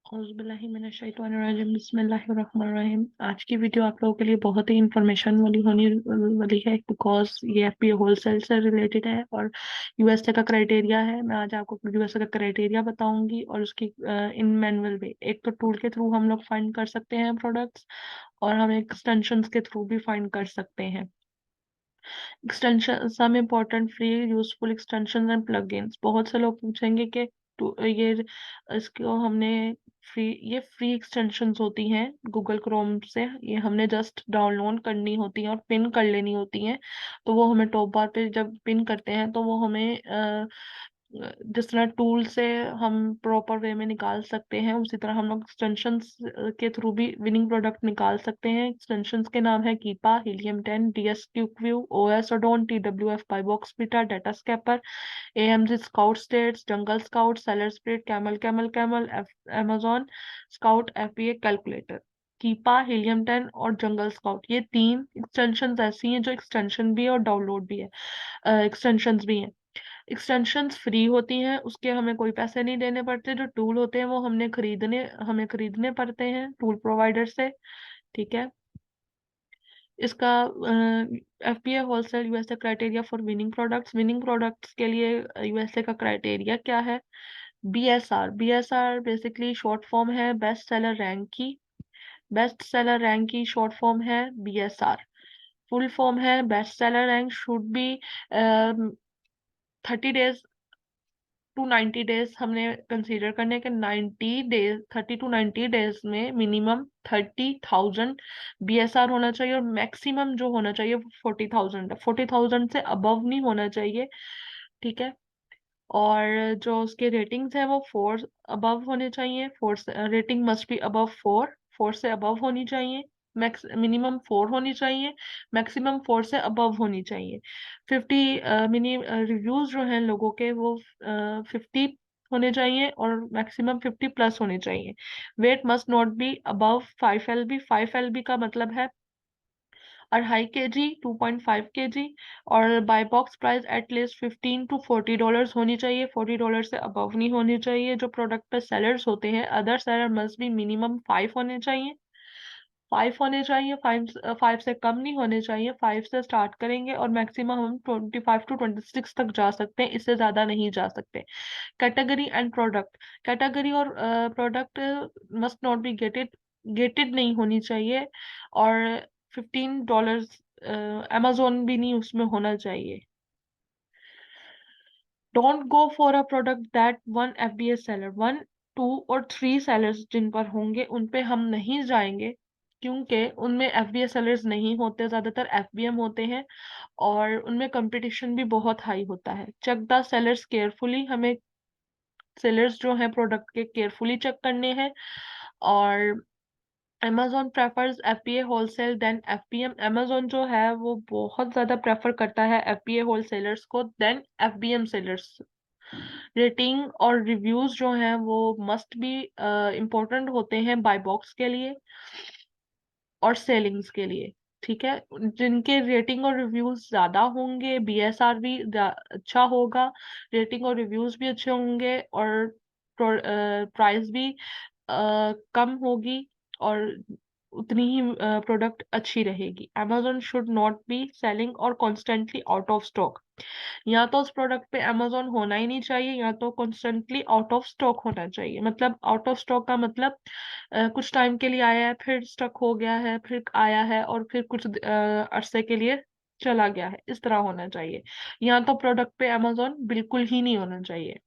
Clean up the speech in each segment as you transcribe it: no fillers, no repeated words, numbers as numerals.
औज़ुबिल्लाहिमिनश्शैतानिर्रजीम बिस्मिल्लाहिर्रहमानिर्रहीम। आज की वीडियो आप लोगों के लिए बहुत ही इंफॉर्मेशन वाली होने वाली है, बिकॉज ये एफपीए होलसेल से रिलेटेड है और यूएसए का क्राइटेरिया है। मैं आज आपको यूएसए का क्राइटेरिया बताऊंगी और उसकी इन मैनुअल वे। एक तो टूल के थ्रू हम लोग फाइंड कर सकते हैं प्रोडक्ट्स, और हम एक्सटेंशंस के थ्रू भी फाइंड कर सकते हैं। Extension, some important free useful extension and plugins. बहुत से लोग पूछेंगे कि ये इसको हमने ये फ्री एक्सटेंशंस होती हैं गूगल क्रोम से, ये हमने जस्ट डाउनलोड करनी होती है और पिन कर लेनी होती हैं। तो वो हमें टॉप बार पे जब पिन करते हैं तो वो हमें जिस तरह टूल से हम प्रॉपर वे में निकाल सकते हैं, उसी तरह हम लोग एक्सटेंशंस के थ्रू भी विनिंग प्रोडक्ट निकाल सकते हैं। एक्सटेंशंस के नाम है कीपा, हीलियम 10, डीएस क्यूक्यू, ओएस ओडोन, TWF, Pibox beta, data scraper, AMG Scout stats, Jungle Scout, Seller Sprite, Camel Camel Camel, amazon Scout, FPA calculator. Keepa, Helium 10 और जंगल स्काउट, ये तीन एक्सटेंशंस ऐसी हैं जो एक्सटेंशन भी है और डाउनलोड भी है, एक्सटेंशंस भी हैं। एक्सटेंशंस फ्री होती हैं, उसके हमें कोई पैसे नहीं देने पड़ते। जो टूल होते हैं वो हमें खरीदने पड़ते हैं टूल प्रोवाइडर से। ठीक है। इसका FBA wholesale USA criteria for winning products के लिए यूएसए का क्राइटेरिया क्या है? बीएसआर बेसिकली शॉर्ट फॉर्म है बेस्ट सेलर रैंक की। बेस्ट सेलर रैंक की शॉर्ट फॉर्म है बीएसआर। फुल फॉर्म है best seller rank should be 30 days to 90 days. हमने कंसीडर करने के 90 डेज, 30 to 90 डेज में मिनिमम 30,000 बीएसआर होना चाहिए और मैक्सिमम जो होना चाहिए 40,000 है। 40,000 से अबव नहीं होना चाहिए। ठीक है। और जो उसके रेटिंग्स है वो 4 अबव होने चाहिए। 4 रेटिंग मस्ट बी अबव 4, 4 से अबव होनी चाहिए। मैक्स मिनिमम 4 होनी चाहिए, मैक्सिमम 4 से अबव होनी चाहिए। 50 मिनी रिव्यूज जो हैं लोगों के वो 50 होने चाहिए और मैक्सिमम 50 प्लस होने चाहिए। Weight must not be above 5 LB। 5 LB का मतलब है 2.5 kg, 2.5 kg। और buy box price at least $15 to $40 होनी चाहिए। $40 से अबव नहीं होनी चाहिए। जो प्रोडक्ट पे सेलर्स होते हैं, other seller must be minimum 5 होने चाहिए। 5 होने चाहिए, 5 से कम नहीं होने चाहिए। 5 से स्टार्ट करेंगे और मैक्सिमम हम 25 to 26 तक जा सकते हैं, इससे ज्यादा नहीं जा सकते। Category and product. कैटेगरी और product must not B gated नहीं होनी चाहिए। और $15 अमेजोन भी नहीं उसमें होना चाहिए। Don't go for a product that one FBA seller, 1, 2 और 3 सेलर्स जिन पर होंगे उन पे हम नहीं जाएंगे, क्योंकि उनमें एफबीए सेलर्स नहीं होते, ज्यादातर एफबीएम होते हैं और उनमें कंपटीशन भी बहुत हाई होता है। Check the sellers carefully. हमें सेलर्स जो हैं प्रोडक्ट के केयरफुली चेक करने हैं। और Amazon prefers FBA wholesale than FBM. Amazon जो है वो बहुत ज्यादा प्रेफर करता है एफपीए होलसेलर्स को देन एफबीएम सेलर्स। रेटिंग और रिव्यूज जो हैं वो मस्ट बी इम्पोर्टेंट होते हैं बाय बॉक्स के लिए और सेलिंग्स के लिए। ठीक है। जिनके रेटिंग और रिव्यूज ज्यादा होंगे, बीएसआर भी अच्छा होगा, रेटिंग और रिव्यूज भी अच्छे होंगे और प्राइस भी कम होगी और उतनी ही प्रोडक्ट अच्छी रहेगी। Amazon should not be selling और कॉन्स्टेंटली आउट ऑफ स्टॉक। या तो उस प्रोडक्ट पे Amazon होना ही नहीं चाहिए, या तो कॉन्स्टेंटली आउट ऑफ स्टॉक होना चाहिए। मतलब आउट ऑफ स्टॉक का मतलब कुछ टाइम के लिए आया है, फिर स्टक हो गया है, फिर आया है और फिर कुछ अरसे के लिए चला गया है, इस तरह होना चाहिए। या तो प्रोडक्ट पे Amazon बिल्कुल ही नहीं होना चाहिए।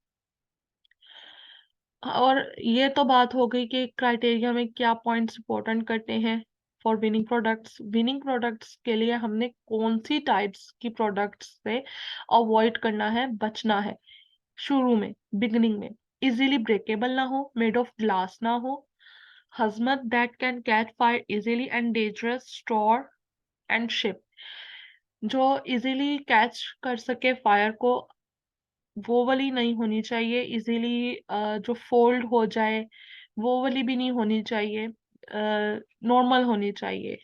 और ये तो बात हो गई कि क्राइटेरिया में क्या पॉइंट्स इंपॉर्टेंट करते हैं for winning products. Winning products के लिए हमने कौन सी टाइप्स की प्रोडक्ट्स से अवॉइड करना है, बचना है। शुरू में, बिगिनिंग में, इजीली ब्रेकेबल ना हो, मेड ऑफ ग्लास ना हो, hazmat that can catch fire easily and dangerous, store and ship. जो इजीली कैच कर सके फायर को, वो वाली नहीं होनी चाहिए। इजीली जो फोल्ड हो जाए वो वाली भी नहीं होनी चाहिए, नॉर्मल होनी चाहिए।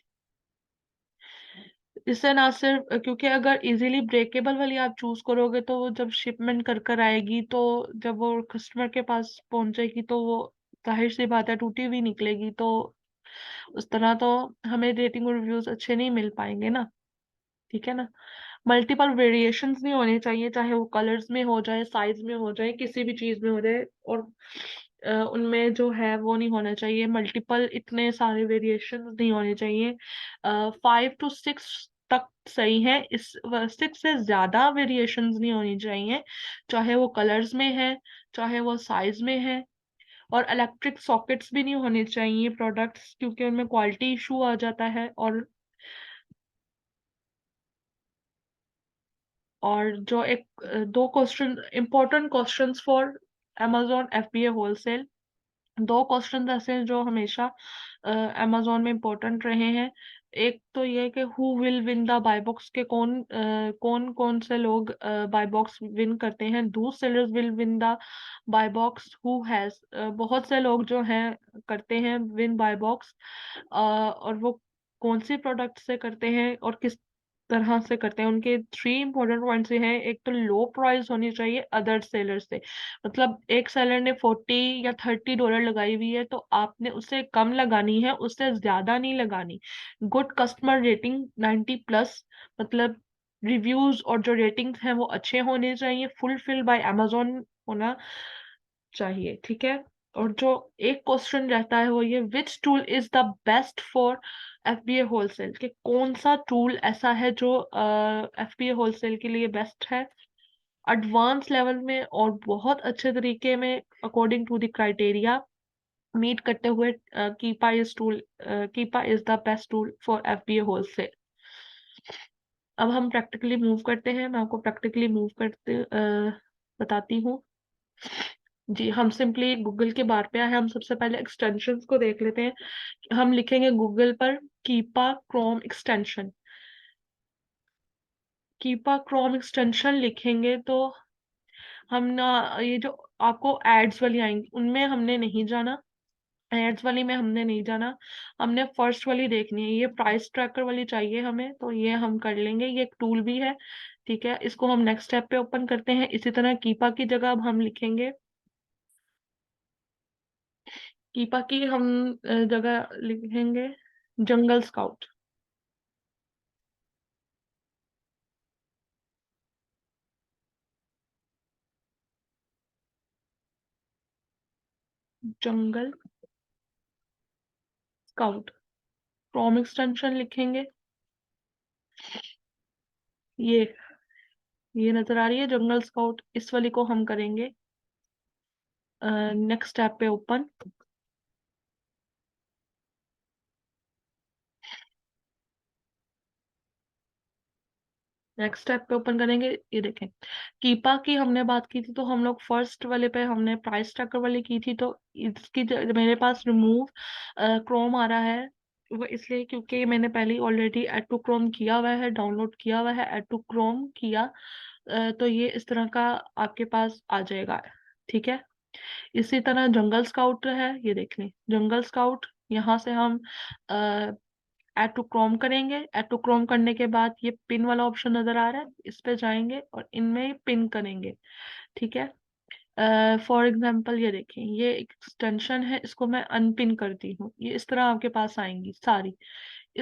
इससे ना सिर्फ क्योंकि अगर इजीली ब्रेकेबल वाली आप चूज करोगे तो वो जब शिपमेंट कर कर आएगी, तो जब वो कस्टमर के पास पहुंचेगी तो वो जाहिर सी बात है टूटी हुई निकलेगी, तो उस तरह तो हमें रेटिंग और रिव्यूज अच्छे नहीं मिल पाएंगे ना। ठीक है ना। मल्टीपल वेरिएशंस नहीं होने चाहिए, चाहे वो कलर्स में हो जाए, साइज में हो जाए, किसी भी चीज में हो जाए। और उनमें जो है वो नहीं होना चाहिए, मल्टीपल इतने सारे वेरिएशंस नहीं होने चाहिए। 5 to 6 तक सही है, इस 6 से ज्यादा वेरिएशंस नहीं होनी चाहिए, चाहे वो कलर्स में है, चाहे वो साइज में है। और इलेक्ट्रिक सॉकेट्स भी नहीं होने चाहिए प्रोडक्ट्स, क्योंकि उनमें क्वालिटी इशू आ जाता है। और जो एक दो question, important questions for amazon FBA wholesale, दो क्वेश्चन ऐसे हैं जो हमेशा amazon में इम्पोर्टेंट रहे हैं। एक तो ये कि who will win the buy box, के कौन कौन से लोग बाय बॉक्स विन करते हैं। दो sellers will win the buy box who has, बहुत से लोग जो हैं करते हैं विन बाय बॉक्स, और वो कौन से प्रोडक्ट से करते हैं और किस तरह से करते हैं। उनके 3 इंपॉर्टेंट पॉइंट्स ये हैं। एक तो लो प्राइस होनी चाहिए अदर सेलर से, मतलब एक सेलर ने $40 या $30 लगाई हुई है, तो आपने उससे कम लगानी है, उससे ज्यादा नहीं लगानी। गुड कस्टमर रेटिंग 90+, मतलब रिव्यूज और जो रेटिंग्स हैं वो अच्छे होने चाहिए, फुलफिल बाय amazon होना चाहिए। ठीक है। और जो एक क्वेश्चन रहता है वो ये, which tool is the best for FBA wholesale, कि कौन सा टूल ऐसा है जो FBA होलसेल के लिए बेस्ट है, एडवांस लेवल में और बहुत अच्छे तरीके में according to the criteria meet करते हुए। Keepa is the best tool for FBA wholesale. अब हम प्रैक्टिकली मूव करते हैं, मैं आपको प्रैक्टिकली मूव करते बताती हूँ। जी, हम सिंपली गूगल के बार पे आए हैं। हम सबसे पहले एक्सटेंशंस को देख लेते हैं। हम लिखेंगे गूगल पर कीपा क्रोम एक्सटेंशन। कीपा क्रोम एक्सटेंशन लिखेंगे तो हम ना, ये जो आपको एड्स वाली आएंगी उनमें हमने नहीं जाना, एड्स वाली में हमने नहीं जाना। हमने फर्स्ट वाली देखनी है, ये प्राइस ट्रैकर वाली चाहिए हमें, तो ये हम कर लेंगे, ये एक टूल भी है। ठीक है, इसको हम नेक्स्ट स्टेप पे ओपन करते हैं। इसी तरह कीपा की जगह अब हम लिखेंगे, कीपा की हम जगह लिखेंगे जंगल स्काउट। जंगल स्काउट क्रोम एक्सटेंशन लिखेंगे। ये ये नजर आ रही है जंगल स्काउट, इस वाली को हम करेंगे नेक्स्ट टैब पे ओपन। नेक्स्ट स्टेप पे ओपन करेंगे, ये देखें कीपा की हमने बात की थी, तो हम लोग फर्स्ट वाले पे हमने प्राइस ट्रैकर वाली की थी, तो इसकी मेरे पास रिमूव क्रोम आ रहा है। वो इसलिए क्योंकि मैंने पहले ऑलरेडी एड टू क्रोम किया हुआ है, डाउनलोड किया हुआ है, एड टू क्रोम किया। तो ये इस तरह का आपके पास आ जाएगा। ठीक है। इसी तरह जंगल स्काउट है, ये देख लें जंगल स्काउट। यहाँ से हम एड टू क्रोम करेंगे। एड टू क्रोम करने के बाद ये पिन वाला ऑप्शन नजर आ रहा है, इस पे जाएंगे और इनमें पिन करेंगे। ठीक है। फॉर एग्जाम्पल ये देखें, ये एक्सटेंशन है, इसको मैं अनपिन करती हूँ, ये इस तरह आपके पास आएंगी सारी।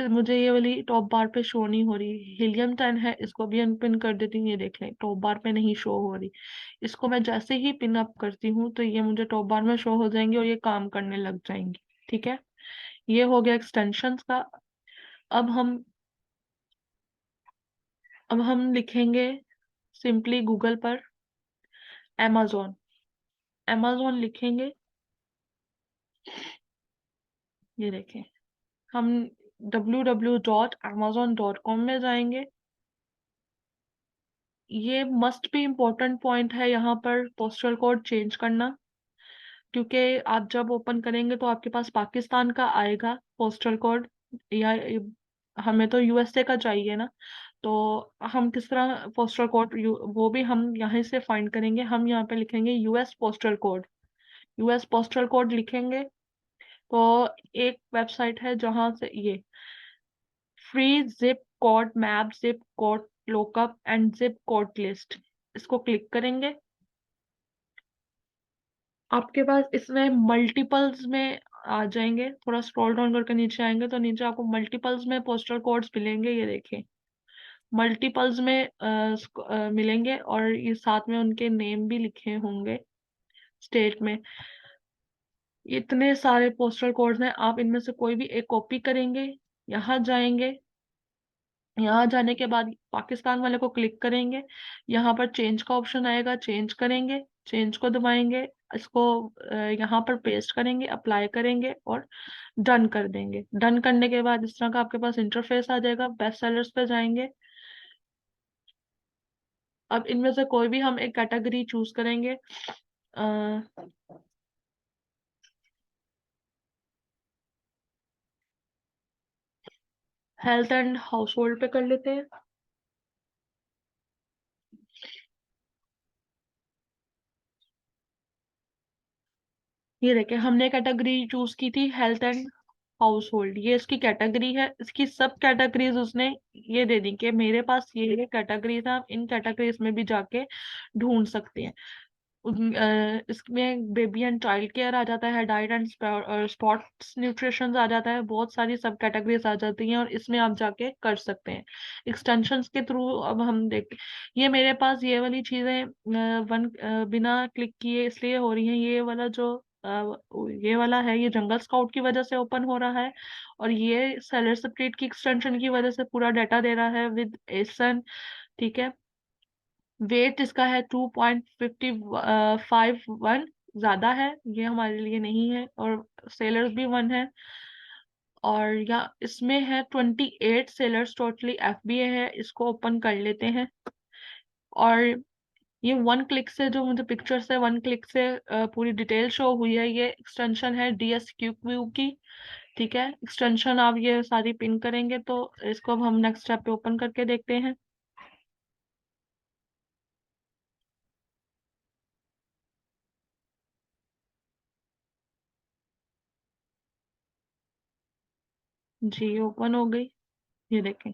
मुझे ये वाली टॉप बार पे शो नहीं हो रही, हीलियम 10 है, इसको भी अनपिन कर देती हूँ। ये देख लें टॉप बार पे नहीं शो हो रही, इसको मैं जैसे ही पिन अप करती हूँ तो ये मुझे टॉप बार में शो हो जाएंगी और ये काम करने लग जाएंगी। ठीक है। ये हो गया एक्सटेंशंस का। अब हम अब हम लिखेंगे सिंपली गूगल पर amazon, amazon लिखेंगे। ये देखें, हम www.amazon.com में जाएंगे। ये मस्ट भी इम्पोर्टेंट पॉइंट है यहाँ पर पोस्टल कोड चेंज करना, क्योंकि आप जब ओपन करेंगे तो आपके पास पाकिस्तान का आएगा पोस्टल कोड, या हमें तो USA का चाहिए ना। तो हम किस तरह पोस्टल कोड, वो भी हम यहाँ से फाइंड करेंगे। हम यहाँ पे लिखेंगे US postal code. US postal code लिखेंगे तो एक वेबसाइट है जहां से ये free zip code map, zip code look up and zip code list, इसको क्लिक करेंगे। आपके पास इसमें मल्टीपल्स में आ जाएंगे, थोड़ा स्क्रॉल डाउन करके नीचे आएंगे तो नीचे आपको मल्टीपल्स में पोस्टल कोड्स मिलेंगे, ये देखिए। मल्टीपल्स में मिलेंगे और ये साथ में उनके नेम भी लिखे होंगे स्टेट में। इतने सारे पोस्टल कोड्स हैं, आप इनमें से कोई भी एक कॉपी करेंगे, यहाँ जाएंगे, यहाँ जाने के बाद पाकिस्तान वाले को क्लिक करेंगे, यहाँ पर चेंज का ऑप्शन आएगा, चेंज करेंगे, चेंज को दबाएंगे, इसको यहाँ पर पेस्ट करेंगे, अप्लाई करेंगे और डन कर देंगे। डन करने के बाद इस तरह का आपके पास इंटरफेस आ जाएगा। बेस्ट सेलर्स पे जाएंगे। अब इनमें से कोई भी हम एक कैटेगरी चूज करेंगे। हेल्थ एंड हाउस होल्ड पे कर लेते हैं। ये देखिए, हमने कैटेगरी चूज की थी हेल्थ एंड हाउस होल्ड, ये इसकी कैटेगरी है। इसकी सब कैटेगरीज उसने ये दे दी कि मेरे पास ये कैटेगरीज है, आप इन कैटेगरीज में भी जाके ढूंढ सकते हैं। इसमें बेबी एंड चाइल्ड केयर आ जाता है, डाइट एंड स्पोर्ट्स न्यूट्रिशन आ जाता है, बहुत सारी सब कैटेगरीज आ जाती हैं और इसमें आप जाके कर सकते हैं एक्सटेंशंस के थ्रू। अब हम देखते, ये मेरे पास ये वाली चीजें बिना क्लिक किए इसलिए हो रही हैं। ये वाला जो ये वाला है, ये जंगल स्काउट की वजह से ओपन हो रहा है, और ये सेलर स्प्लिट की एक्सटेंशन की वजह से पूरा डाटा दे रहा है विद एसन। ठीक है। वेट इसका है 2.51, ज्यादा है, ये हमारे लिए नहीं है, और सेलर्स भी 1 है। और या इसमें है 28 सेलर्स टोटली, एफबीए है, इसको ओपन कर लेते हैं। और ये 1 क्लिक से, जो मुझे पिक्चर से 1 क्लिक से पूरी डिटेल शो हुई है, ये एक्सटेंशन है DSQQ की। ठीक है, एक्सटेंशन आप ये सारी पिन करेंगे तो इसको अब हम नेक्स्ट स्टेप पे ओपन करके देखते हैं। जी ओपन हो गई, ये देखें।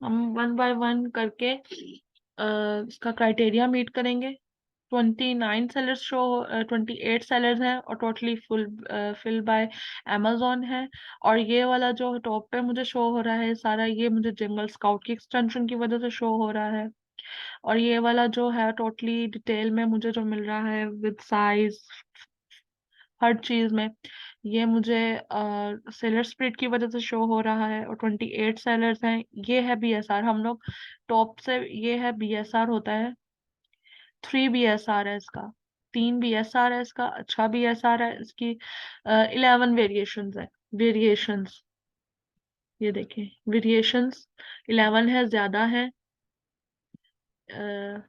हम 1 बाय 1 करके इसका क्राइटेरिया मीट करेंगे। 29 सेलर्स शो, 28 सेलर्स हैं और totally fulfil by amazon है। और ये वाला जो टॉप पे मुझे शो हो रहा है सारा, ये मुझे जंगल स्काउट की एक्सटेंशन की वजह से शो हो रहा है। और ये वाला जो है टोटली डिटेल में मुझे जो मिल रहा है विद साइज हर चीज में, ये मुझे सेलर स्प्लिट की वजह से शो हो रहा है। और 28 सेलर्स हैं। ये है BSR, हम लोग टॉप से, ये है BSR होता है, 3 BSR है इसका, 3 BSR है इसका, अच्छा BSR है इसकी। 11 वेरिएशंस है, वेरिएशंस, ये देखिए वेरिएशंस 11 है, ज्यादा है। अ,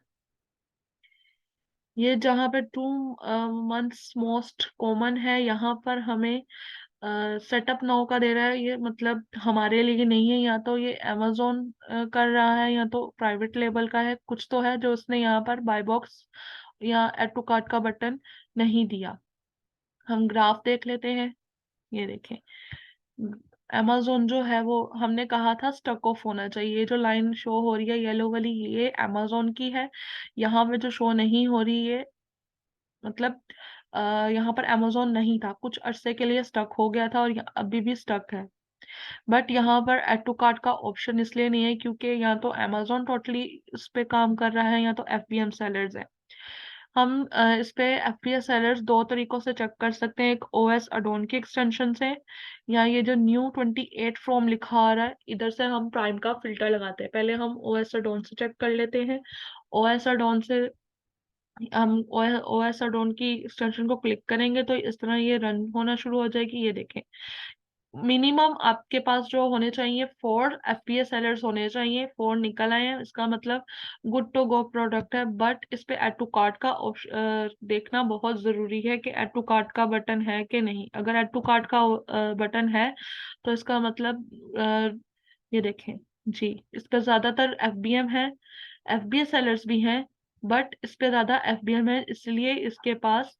ये जहाँ पे 2 मंथ्स मोस्ट कॉमन है, यहाँ पर हमें सेटअप नाउ का दे रहा है। ये मतलब हमारे लिए नहीं है, या तो ये अमेजोन कर रहा है या तो प्राइवेट लेबल का है, कुछ तो है जो उसने यहाँ पर बाय बॉक्स या एड टू कार्ट का बटन नहीं दिया। हम ग्राफ देख लेते हैं, ये देखें। अमेजोन जो है वो, हमने कहा था स्टक ऑफ होना चाहिए। ये जो लाइन शो हो रही है येलो वाली, ये अमेजोन की है। यहाँ पे जो शो नहीं हो रही है, मतलब यहाँ पर अमेजोन नहीं था, कुछ अरसे के लिए स्टक हो गया था और अभी भी स्टक है। बट यहाँ पर एड टू कार्ट का ऑप्शन इसलिए नहीं है क्योंकि या तो अमेजोन टोटली इस पे काम कर रहा है या तो FBM सेलर्स है। हम इस पे FBM सेलर्स दो तरीकों से चेक कर सकते हैं, एक OS अडोन की एक्सटेंशन से, या ये जो न्यू 28 फ्रॉम लिखा आ रहा है, इधर से हम प्राइम का फिल्टर लगाते हैं। पहले हम OS अडोन से चेक कर लेते हैं। OS अडोन से हम OS अडोन की एक्सटेंशन को क्लिक करेंगे तो इस तरह ये रन होना शुरू हो जाएगी, ये देखें। मिनिमम आपके पास जो होने चाहिए 4 FBA सेलर्स होने चाहिए। 4 निकल आए हैं, इसका मतलब गुड टू गो प्रोडक्ट है। बट इस पे एड टू कार्ट का देखना बहुत जरूरी है कि एड टू कार्ट का बटन है कि नहीं। अगर एड टू कार्ट का बटन है तो इसका मतलब ये देखें जी, इस पे ज्यादातर FBM है, FBA सेलर्स भी हैं, बट इस पे ज्यादा FBM है, इसलिए इसके पास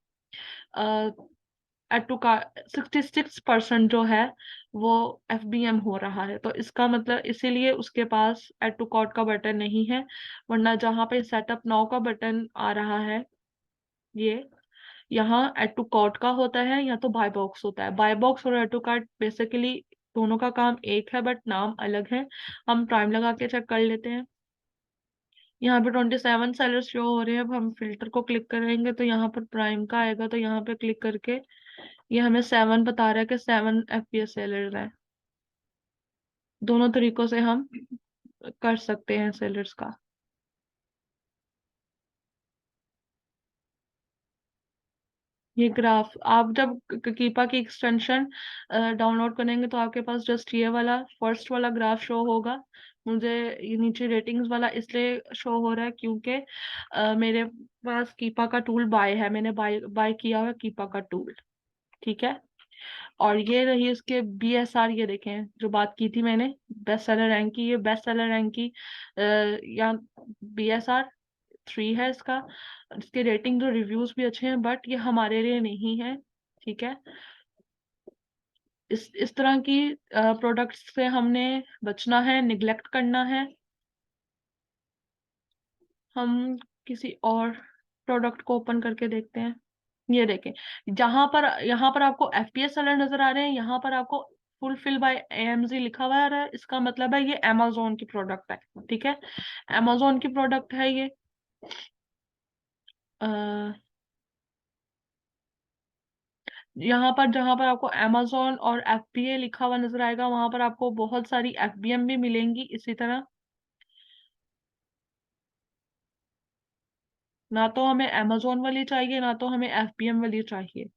एड टू कार्ट 66% जो है वो FBM हो रहा है। तो इसका मतलब इसीलिए उसके पास एड टू कार्ट का बटन नहीं है। वरना जहाँ पे सेटअप नाउ का बटन आ रहा है, ये यहाँ एड टू कार्ट का होता है या तो बाय बॉक्स होता है। बाय बॉक्स और एड टू कार्ट बेसिकली दोनों का काम एक है, बट नाम अलग है। हम प्राइम लगा के चेक कर लेते हैं। यहाँ पे 27 सेलर शो हो रहे हैं। अब हम फिल्टर को क्लिक करेंगे तो यहाँ पर प्राइम का आएगा, तो यहाँ पे क्लिक करके ये हमें 7 बता रहा है कि 7 FPS सेलर है। दोनों तरीकों से हम कर सकते हैं सेलर्स का। ये ग्राफ आप जब कीपा की एक्सटेंशन डाउनलोड करेंगे तो आपके पास जस्ट ये वाला फर्स्ट वाला ग्राफ शो होगा। मुझे ये नीचे रेटिंग्स वाला इसलिए शो हो रहा है क्योंकि मेरे पास कीपा का टूल बाय है, मैंने बाय बाय किया हुआ कीपा का टूल। ठीक है। और ये रही इसके BSR, ये देखें जो बात की थी मैंने बेस्ट सेलर रैंक की, ये बेस्ट सेलर रैंक की या BSR 3 है इसका। इसके रेटिंग जो रिव्यूज भी अच्छे हैं, बट ये हमारे लिए नहीं है। ठीक है। इस तरह की प्रोडक्ट्स से हमने बचना है, निग्लेक्ट करना है। हम किसी और प्रोडक्ट को ओपन करके देखते हैं। ये देखें, जहां पर यहाँ पर आपको FPS सेलर नजर आ रहे हैं, यहाँ पर आपको फुलफिल बाय AMZ लिखा हुआ आ रहा है। इसका मतलब है ये अमेजोन की प्रोडक्ट है। ठीक है, अमेजोन की प्रोडक्ट है ये। यहाँ पर जहां पर आपको Amazon और FBA लिखा हुआ नजर आएगा, वहां पर आपको बहुत सारी FBM भी मिलेंगी इसी तरह। ना तो हमें Amazon वाली चाहिए, ना तो हमें FBM वाली चाहिए।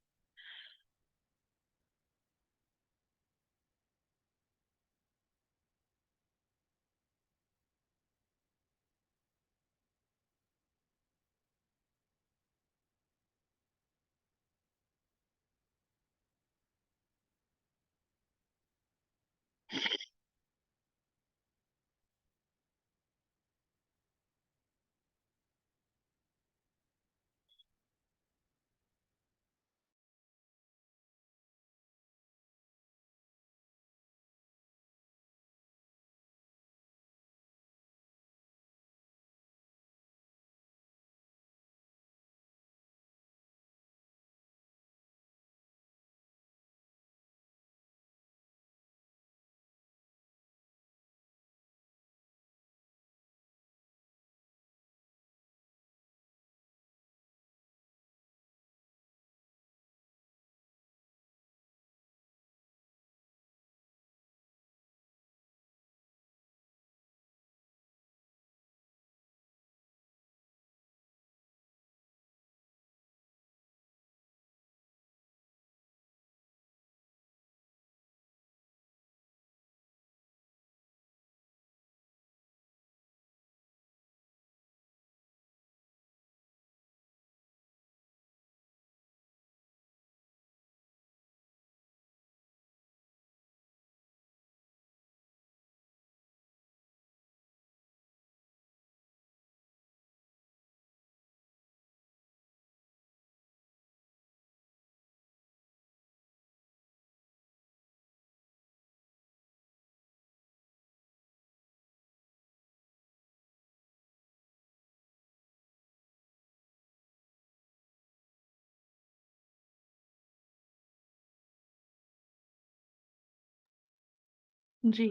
जी,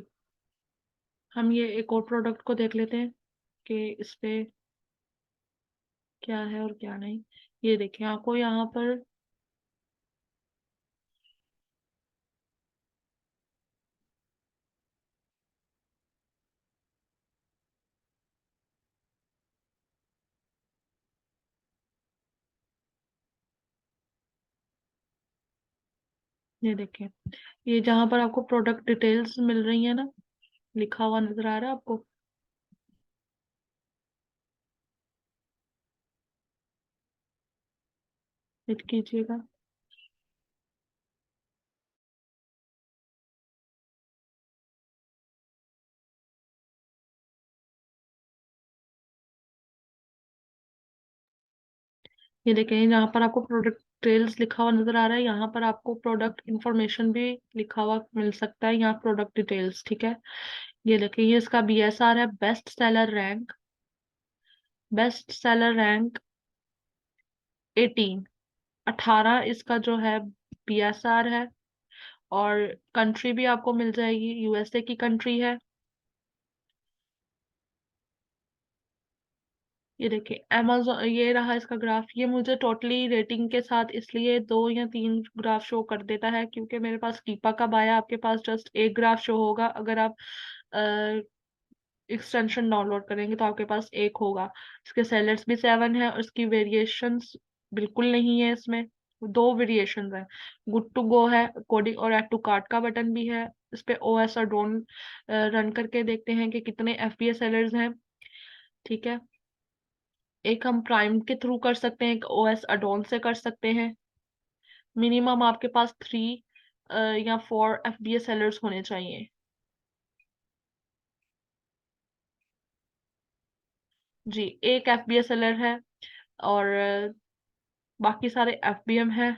हम ये एक और प्रोडक्ट को देख लेते हैं कि इस पे क्या है और क्या नहीं। ये देखिए आपको यहाँ पर ये देखिए, ये जहां पर आपको प्रोडक्ट डिटेल्स मिल रही है ना, लिखा हुआ नजर आ रहा है आपको? हिट कीजिएगा। ये देखें, यहाँ पर आपको प्रोडक्ट डिटेल्स लिखा हुआ नजर आ रहा है, यहाँ पर आपको प्रोडक्ट इंफॉर्मेशन भी लिखा हुआ मिल सकता है, यहाँ प्रोडक्ट डिटेल्स। ठीक है, ये देखिए, ये इसका BSR है, best seller rank. Best seller rank 18, 18 इसका जो है BSR है। और कंट्री भी आपको मिल जाएगी, USA की कंट्री है। ये देखिए, Amazon, ये रहा इसका ग्राफ। ये मुझे टोटली रेटिंग के साथ इसलिए 2 या 3 ग्राफ शो कर देता है क्योंकि मेरे पास कीपा का आया, आपके पास जस्ट एक ग्राफ शो होगा। अगर आप एक्सटेंशन डाउनलोड करेंगे तो आपके पास एक होगा। इसके सेलर्स भी 7 है और इसकी वेरिएशंस बिल्कुल नहीं है इसमें। 2 वेरिएशंस है, गुड टू गो है कोडिंग, और ऐड टू कार्ट का बटन भी है। इस पे OS और डोन रन करके देखते हैं कि कितने FBA सेलर्स हैं। ठीक है, एक हम प्राइम के थ्रू कर सकते हैं, एक OS अडोन से कर सकते हैं। मिनिमम आपके पास 3 या 4 FBA सेलर्स होने चाहिए। जी, एक FBA सेलर है और बाकी सारे FBM है।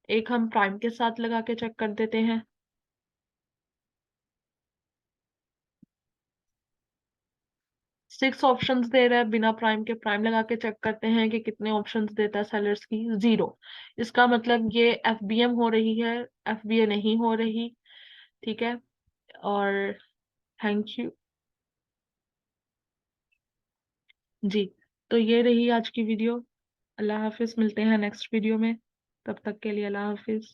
एक हम प्राइम के साथ लगा के चेक कर देते हैं। 6 ऑप्शंस दे रहा है बिना प्राइम के। प्राइम लगा के चेक करते हैं कि कितने ऑप्शंस देता है सेलर्स की। 0। इसका मतलब ये FBM हो रही है, FBA नहीं हो रही। ठीक है, और थैंक यू। जी, तो ये रही आज की वीडियो। अल्लाह हाफिज, मिलते हैं नेक्स्ट वीडियो में। तब तक के लिए अल्लाह हाफिज।